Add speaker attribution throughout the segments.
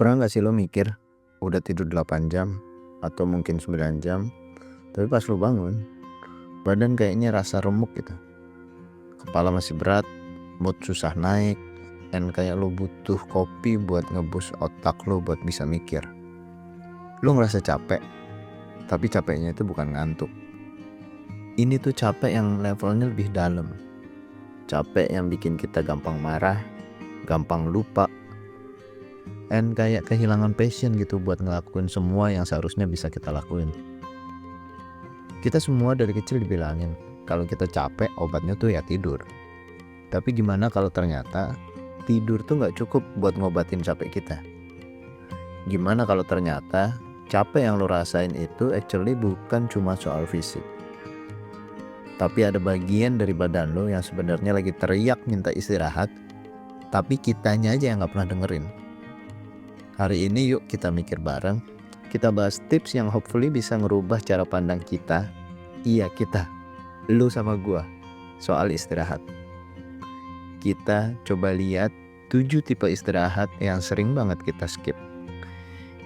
Speaker 1: Pernah gak sih lo mikir udah tidur 8 jam atau mungkin 9 jam, tapi pas lo bangun badan kayaknya rasa remuk gitu, kepala masih berat, mood susah naik, dan kayak lo butuh kopi buat ngebus otak lo buat bisa mikir. Lo ngerasa capek, tapi capeknya itu bukan ngantuk. Ini tuh capek yang levelnya lebih dalam, capek yang bikin kita gampang marah, gampang lupa, dan kayak kehilangan passion gitu buat ngelakuin semua yang seharusnya bisa kita lakuin. Kita semua dari kecil dibilangin kalau kita capek obatnya tuh ya tidur. Tapi gimana kalau ternyata tidur tuh gak cukup buat ngobatin capek kita? Gimana kalau ternyata capek yang lo rasain itu actually bukan cuma soal fisik, tapi ada bagian dari badan lo yang sebenarnya lagi teriak minta istirahat, tapi kitanya aja yang gak pernah dengerin. Hari ini yuk kita mikir bareng, kita bahas tips yang hopefully bisa ngerubah cara pandang kita, iya kita, lu sama gua, soal istirahat. Kita coba lihat 7 tipe istirahat yang sering banget kita skip.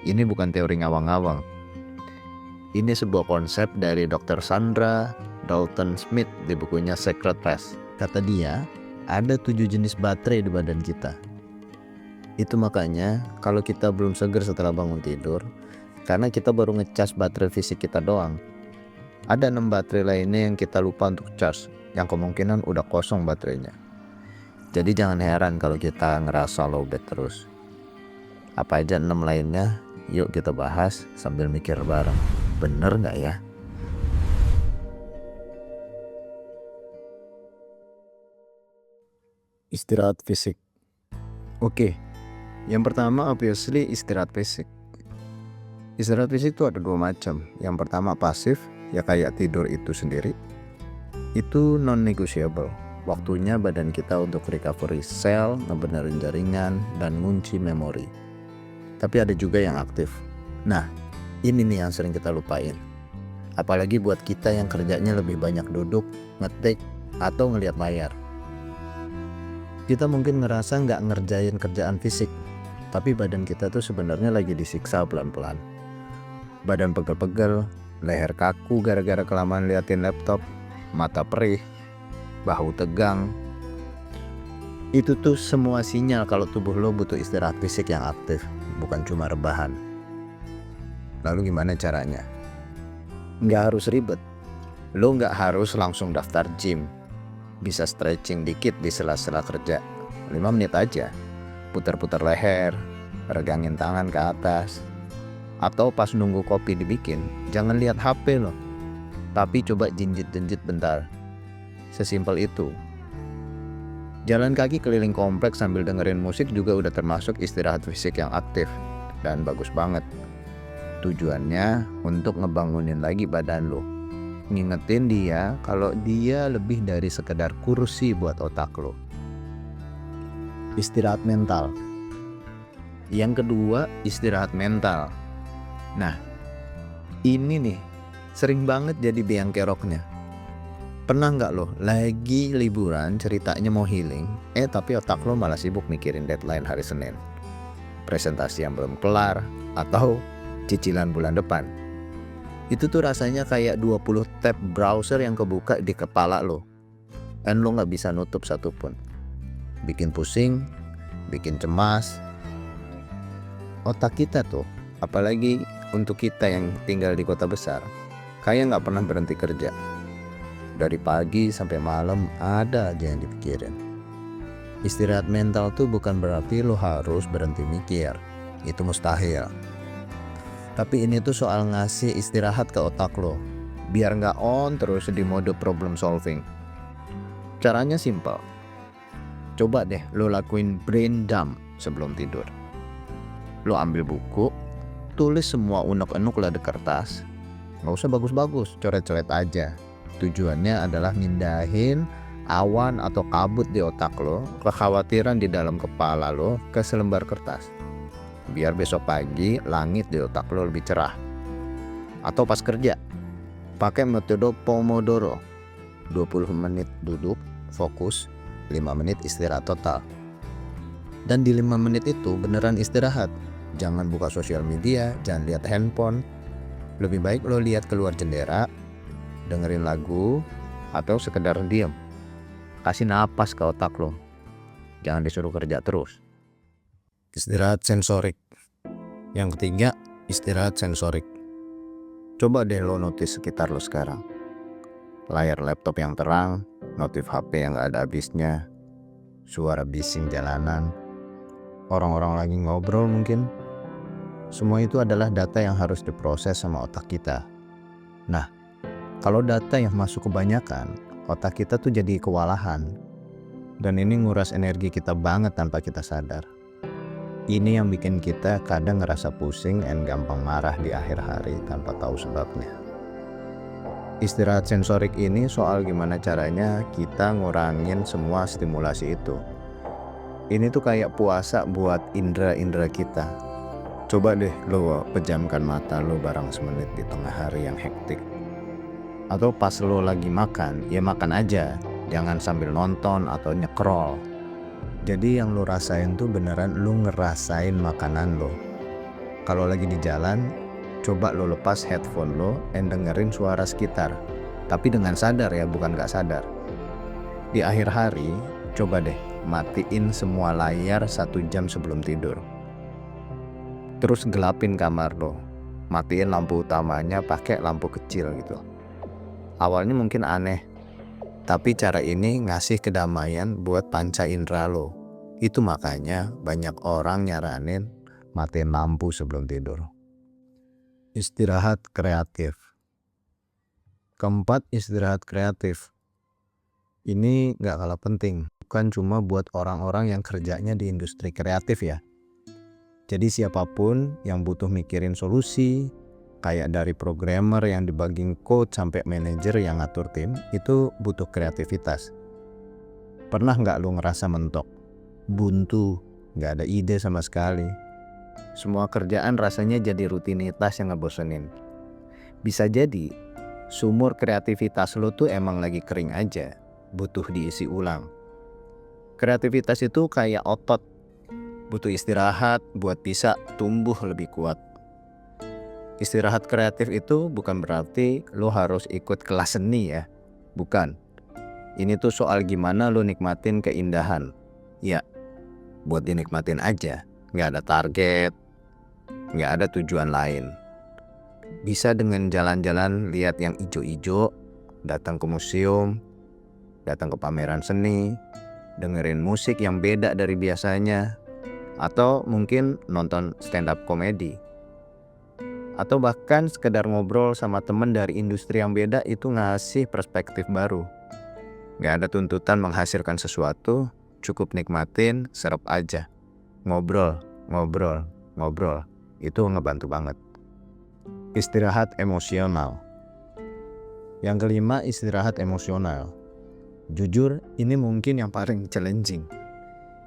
Speaker 1: Ini bukan teori ngawang-ngawang. Ini sebuah konsep dari Dr. Sandra Dalton Smith di bukunya Secret Rest. Kata dia, ada 7 jenis baterai di badan kita. Itu makanya kalau kita belum seger setelah bangun tidur, karena kita baru ngecas baterai fisik kita doang. Ada 6 baterai lainnya yang kita lupa untuk charge, yang kemungkinan udah kosong baterainya. Jadi jangan heran kalau kita ngerasa lowbat terus. Apa aja 6 lainnya? Yuk kita bahas sambil mikir bareng. Bener gak ya? Istirahat fisik. Oke. Yang pertama obviously istirahat fisik. Istirahat fisik itu ada 2 macam. Yang pertama pasif, ya kayak tidur itu sendiri. Itu non-negotiable. Waktunya badan kita untuk recovery sel, ngebenerin jaringan, dan ngunci memori. Tapi ada juga yang aktif. Nah, ini nih yang sering kita lupain. Apalagi buat kita yang kerjanya lebih banyak duduk, ngetik, atau ngeliat layar. Kita mungkin ngerasa nggak ngerjain kerjaan fisik, tapi badan kita tuh sebenarnya lagi disiksa pelan-pelan. Badan pegel-pegel, leher kaku gara-gara kelamaan liatin laptop, mata perih, bahu tegang. Itu tuh semua sinyal kalau tubuh lo butuh istirahat fisik yang aktif, bukan cuma rebahan. Lalu gimana caranya? Nggak harus ribet. Lo nggak harus langsung daftar gym. Bisa stretching dikit di sela-sela kerja, 5 menit aja. Putar-putar leher, regangin tangan ke atas. Atau pas nunggu kopi dibikin, jangan lihat HP lo, tapi coba jinjit-jinjit bentar. Sesimpel itu. Jalan kaki keliling kompleks sambil dengerin musik juga udah termasuk istirahat fisik yang aktif, dan bagus banget. Tujuannya untuk ngebangunin lagi badan lo, ngingetin dia kalau dia lebih dari sekedar kursi buat otak lo. Istirahat mental. Yang kedua, istirahat mental. Nah, ini nih sering banget jadi biang keroknya. Pernah nggak lo lagi liburan ceritanya mau healing, tapi otak lo malah sibuk mikirin deadline hari Senin, presentasi yang belum kelar, atau cicilan bulan depan. Itu tuh rasanya kayak 20 tab browser yang kebuka di kepala lo, dan lo nggak bisa nutup satupun. Bikin pusing, bikin cemas. Otak kita tuh, apalagi untuk kita yang tinggal di kota besar, kayak nggak pernah berhenti kerja. Dari pagi sampai malam ada aja yang dipikirin. Istirahat mental tuh bukan berarti lo harus berhenti mikir, itu mustahil. Tapi ini tuh soal ngasih istirahat ke otak lo, biar nggak on terus di mode problem solving. Caranya simpel. Coba deh lo lakuin brain dump sebelum tidur. Lo ambil buku, tulis semua unek-unek lo di kertas. Nggak usah bagus-bagus, coret-coret aja. Tujuannya adalah mindahin awan atau kabut di otak lo, kekhawatiran di dalam kepala lo ke selembar kertas. Biar besok pagi langit di otak lo lebih cerah. Atau pas kerja, pakai metode Pomodoro. 20 menit duduk, fokus, 5 menit istirahat total. Dan di 5 menit itu beneran istirahat. Jangan buka sosial media, jangan lihat handphone. Lebih baik lo lihat keluar jendela, dengerin lagu, atau sekedar diam. Kasih napas ke otak lo. Jangan disuruh kerja terus. Istirahat sensorik. Yang ketiga, istirahat sensorik. Coba deh lo notice sekitar lo sekarang. Layar laptop yang terang, notif HP yang gak ada habisnya, suara bising jalanan, orang-orang lagi ngobrol mungkin. Semua itu adalah data yang harus diproses sama otak kita. Nah, kalau data yang masuk kebanyakan, otak kita tuh jadi kewalahan. Dan ini nguras energi kita banget tanpa kita sadar. Ini yang bikin kita kadang ngerasa pusing dan gampang marah di akhir hari tanpa tahu sebabnya. Istirahat sensorik ini soal gimana caranya kita ngurangin semua stimulasi itu. Ini tuh kayak puasa buat indera-indera kita. Coba deh lo pejamkan mata lo barang semenit di tengah hari yang hektik. Atau pas lo lagi makan, ya makan aja. Jangan sambil nonton atau nyekrol. Jadi yang lo rasain tuh beneran lo ngerasain makanan lo. Kalau lagi di jalan, coba lo lepas headphone lo dan dengerin suara sekitar. Tapi dengan sadar ya, bukan gak sadar. Di akhir hari, coba deh matiin semua layar 1 jam sebelum tidur. Terus gelapin kamar lo. Matiin lampu utamanya pakai lampu kecil gitu. Awalnya mungkin aneh, tapi cara ini ngasih kedamaian buat panca indera lo. Itu makanya banyak orang nyaranin matiin lampu sebelum tidur. Istirahat kreatif. Keempat, istirahat kreatif. Ini gak kalah penting, bukan cuma buat orang-orang yang kerjanya di industri kreatif ya. Jadi siapapun yang butuh mikirin solusi, kayak dari programmer yang debugging code sampai manajer yang ngatur tim, itu butuh kreativitas. Pernah gak lu ngerasa mentok, buntu, gak ada ide sama sekali? Semua kerjaan rasanya jadi rutinitas yang ngebosenin. Bisa jadi sumur kreativitas lu tuh emang lagi kering aja, butuh diisi ulang. Kreativitas itu kayak otot, butuh istirahat buat bisa tumbuh lebih kuat. Istirahat kreatif itu bukan berarti lo harus ikut kelas seni ya. Bukan. Ini tuh soal gimana lo nikmatin keindahan. Ya, buat dinikmatin aja. Gak ada target, gak ada tujuan lain. Bisa dengan jalan-jalan lihat yang ijo-ijo, datang ke museum, datang ke pameran seni, dengerin musik yang beda dari biasanya, atau mungkin nonton stand up komedi, atau bahkan sekedar ngobrol sama temen dari industri yang beda. Itu ngasih perspektif baru. Gak ada tuntutan menghasilkan sesuatu, cukup nikmatin, serap aja. Ngobrol, itu ngebantu banget. Istirahat emosional. Yang kelima, istirahat emosional. Jujur, ini mungkin yang paling challenging.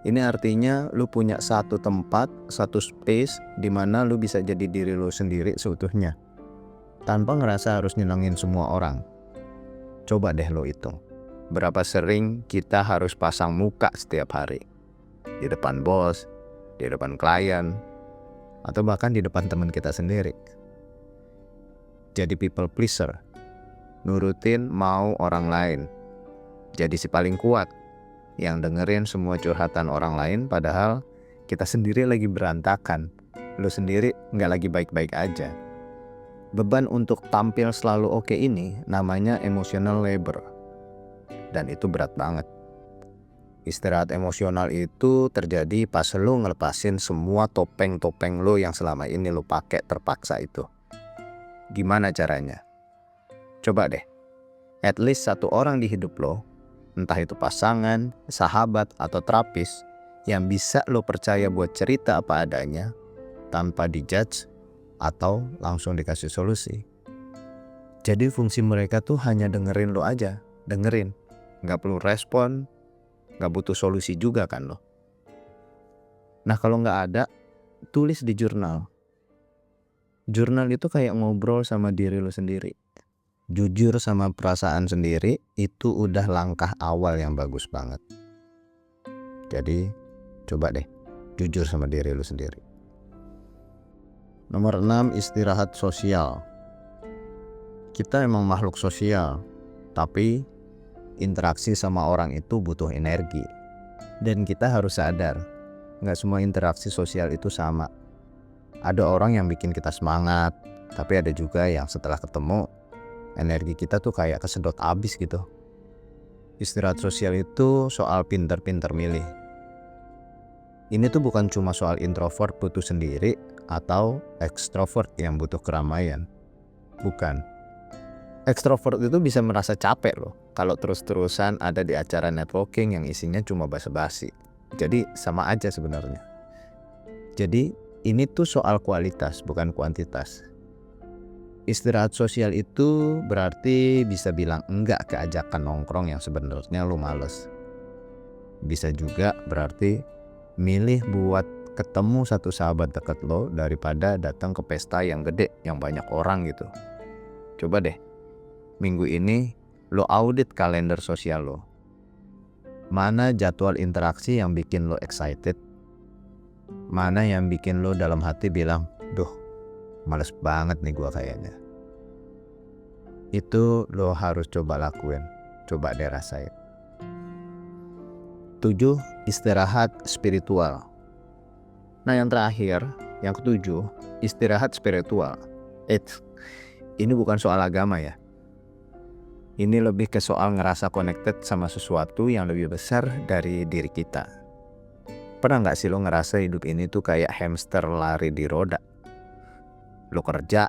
Speaker 1: Ini artinya lu punya satu tempat, satu space di mana lu bisa jadi diri lu sendiri seutuhnya, tanpa ngerasa harus nyenengin semua orang. Coba deh lo hitung, berapa sering kita harus pasang muka setiap hari, di depan bos, di depan klien, atau bahkan di depan teman kita sendiri. Jadi people pleaser, nurutin mau orang lain, jadi si paling kuat yang dengerin semua curhatan orang lain, padahal kita sendiri lagi berantakan. Lu sendiri gak lagi baik-baik aja. Beban untuk tampil selalu oke ini namanya emotional labor. Dan itu berat banget. Istirahat emosional itu terjadi pas lu ngelepasin semua topeng-topeng lu yang selama ini lu pakai terpaksa itu. Gimana caranya? Coba deh, at least satu orang di hidup lo, entah itu pasangan, sahabat, atau terapis, yang bisa lo percaya buat cerita apa adanya tanpa dijudge atau langsung dikasih solusi. Jadi fungsi mereka tuh hanya dengerin lo aja, dengerin. Gak perlu respon, gak butuh solusi juga kan lo. Nah kalau gak ada, tulis di jurnal. Jurnal itu kayak ngobrol sama diri lo sendiri. Jujur sama perasaan sendiri itu udah langkah awal yang bagus banget. Jadi coba deh jujur sama diri lu sendiri. Nomor 6, istirahat sosial. Kita emang makhluk sosial, tapi interaksi sama orang itu butuh energi. Dan kita harus sadar, gak semua interaksi sosial itu sama. Ada orang yang bikin kita semangat, tapi ada juga yang setelah ketemu, energi kita tuh kayak kesedot abis gitu. Istirahat sosial itu soal pinter-pinter milih. Ini tuh bukan cuma soal introvert butuh sendiri atau ekstrovert yang butuh keramaian. Bukan. Ekstrovert itu bisa merasa capek loh kalau terus-terusan ada di acara networking yang isinya cuma basa-basi. Jadi sama aja sebenarnya. Jadi ini tuh soal kualitas bukan kuantitas. Istirahat sosial itu berarti bisa bilang enggak ke ajakan nongkrong yang sebenarnya lu males. Bisa juga berarti milih buat ketemu satu sahabat dekat lo daripada datang ke pesta yang gede yang banyak orang gitu. Coba deh, minggu ini lo audit kalender sosial lo. Mana jadwal interaksi yang bikin lo excited? Mana yang bikin lo dalam hati bilang, duh males banget nih gua kayaknya. Itu lo harus coba lakuin, coba deh rasain. 7. Istirahat spiritual. Nah yang terakhir, yang ke-7, istirahat spiritual. Ini bukan soal agama ya. Ini lebih ke soal ngerasa connected sama sesuatu yang lebih besar dari diri kita. Pernah gak sih lo ngerasa hidup ini tuh kayak hamster lari di roda? Lo kerja,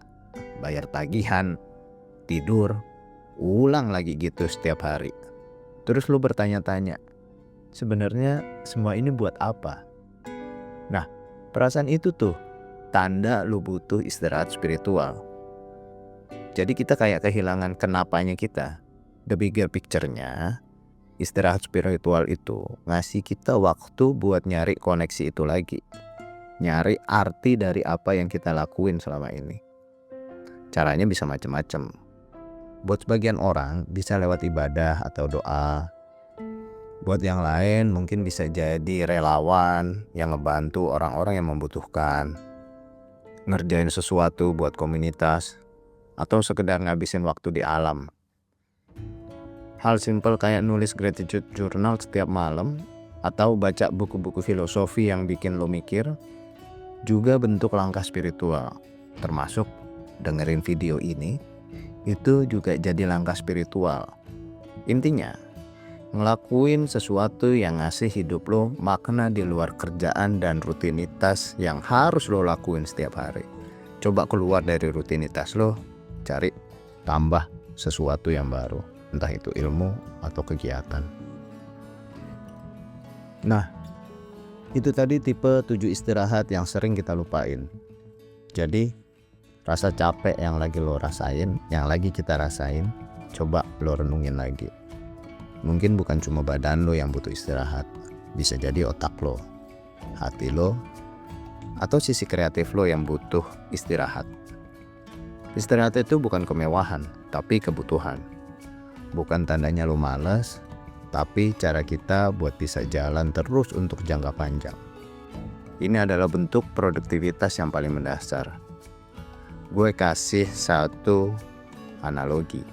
Speaker 1: bayar tagihan, tidur, ulang lagi gitu setiap hari. Terus lo bertanya-tanya, sebenarnya semua ini buat apa? Nah, perasaan itu tuh tanda lo butuh istirahat spiritual. Jadi kita kayak kehilangan kenapanya kita. The bigger picture-nya, istirahat spiritual itu ngasih kita waktu buat nyari koneksi itu lagi. Nyari arti dari apa yang kita lakuin selama ini. Caranya bisa macam-macam. Buat sebagian orang bisa lewat ibadah atau doa. Buat yang lain mungkin bisa jadi relawan yang ngebantu orang-orang yang membutuhkan. Ngerjain sesuatu buat komunitas. Atau sekedar ngabisin waktu di alam. Hal simple kayak nulis gratitude journal setiap malam. Atau baca buku-buku filosofi yang bikin lo mikir. Juga bentuk langkah spiritual. Termasuk dengerin video ini. Itu juga jadi langkah spiritual. Intinya, ngelakuin sesuatu yang ngasih hidup lo makna di luar kerjaan dan rutinitas yang harus lo lakuin setiap hari. Coba keluar dari rutinitas lo, cari tambah sesuatu yang baru, entah itu ilmu atau kegiatan. Nah, itu tadi tipe 7 istirahat yang sering kita lupain. Jadi, rasa capek yang lagi lo rasain, yang lagi kita rasain, coba lo renungin lagi. Mungkin bukan cuma badan lo yang butuh istirahat, bisa jadi otak lo, hati lo, atau sisi kreatif lo yang butuh istirahat. Istirahat itu bukan kemewahan, tapi kebutuhan. Bukan tandanya lo malas, tapi cara kita buat bisa jalan terus untuk jangka panjang. Ini adalah bentuk produktivitas yang paling mendasar. Gue kasih satu analogi.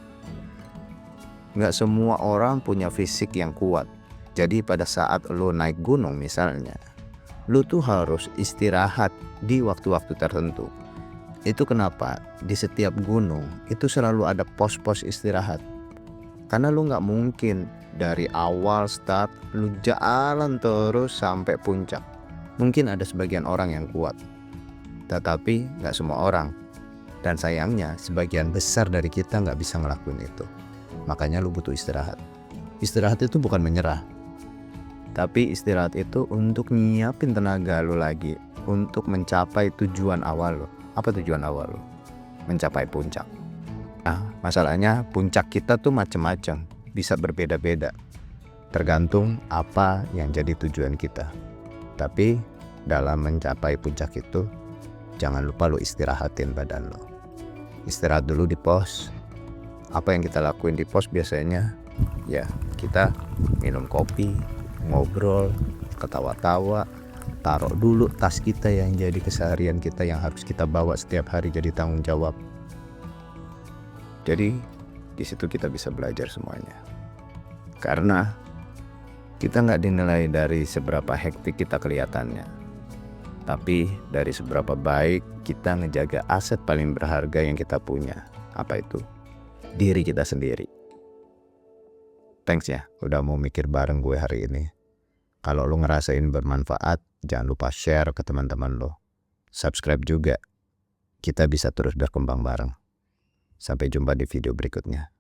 Speaker 1: Gak semua orang punya fisik yang kuat. Jadi pada saat lo naik gunung misalnya, lo tuh harus istirahat di waktu-waktu tertentu. Itu kenapa di setiap gunung itu selalu ada pos-pos istirahat. Karena lo gak mungkin dari awal start lo jalan terus sampai puncak. Mungkin ada sebagian orang yang kuat, tetapi gak semua orang. Dan sayangnya sebagian besar dari kita gak bisa ngelakuin itu. Makanya lu butuh istirahat. Istirahat itu bukan menyerah, tapi istirahat itu untuk nyiapin tenaga lu lagi untuk mencapai tujuan awal lu. Apa tujuan awal lu? Mencapai puncak. Nah, masalahnya puncak kita tuh macam-macam, bisa berbeda-beda, tergantung apa yang jadi tujuan kita. Tapi dalam mencapai puncak itu, jangan lupa lu istirahatin badan lo. Istirahat dulu di pos. Apa yang kita lakuin di pos biasanya? Ya, kita minum kopi, ngobrol, ketawa-tawa, taruh dulu tas kita yang jadi keseharian kita, yang harus kita bawa setiap hari jadi tanggung jawab. Jadi di situ kita bisa belajar semuanya. Karena kita nggak dinilai dari seberapa hektik kita kelihatannya, tapi dari seberapa baik kita ngejaga aset paling berharga yang kita punya. Apa itu? Diri kita sendiri. Thanks ya udah mau mikir bareng gue hari ini. Kalau lo ngerasain bermanfaat, jangan lupa share ke teman-teman lo. Subscribe juga. Kita bisa terus berkembang bareng. Sampai jumpa di video berikutnya.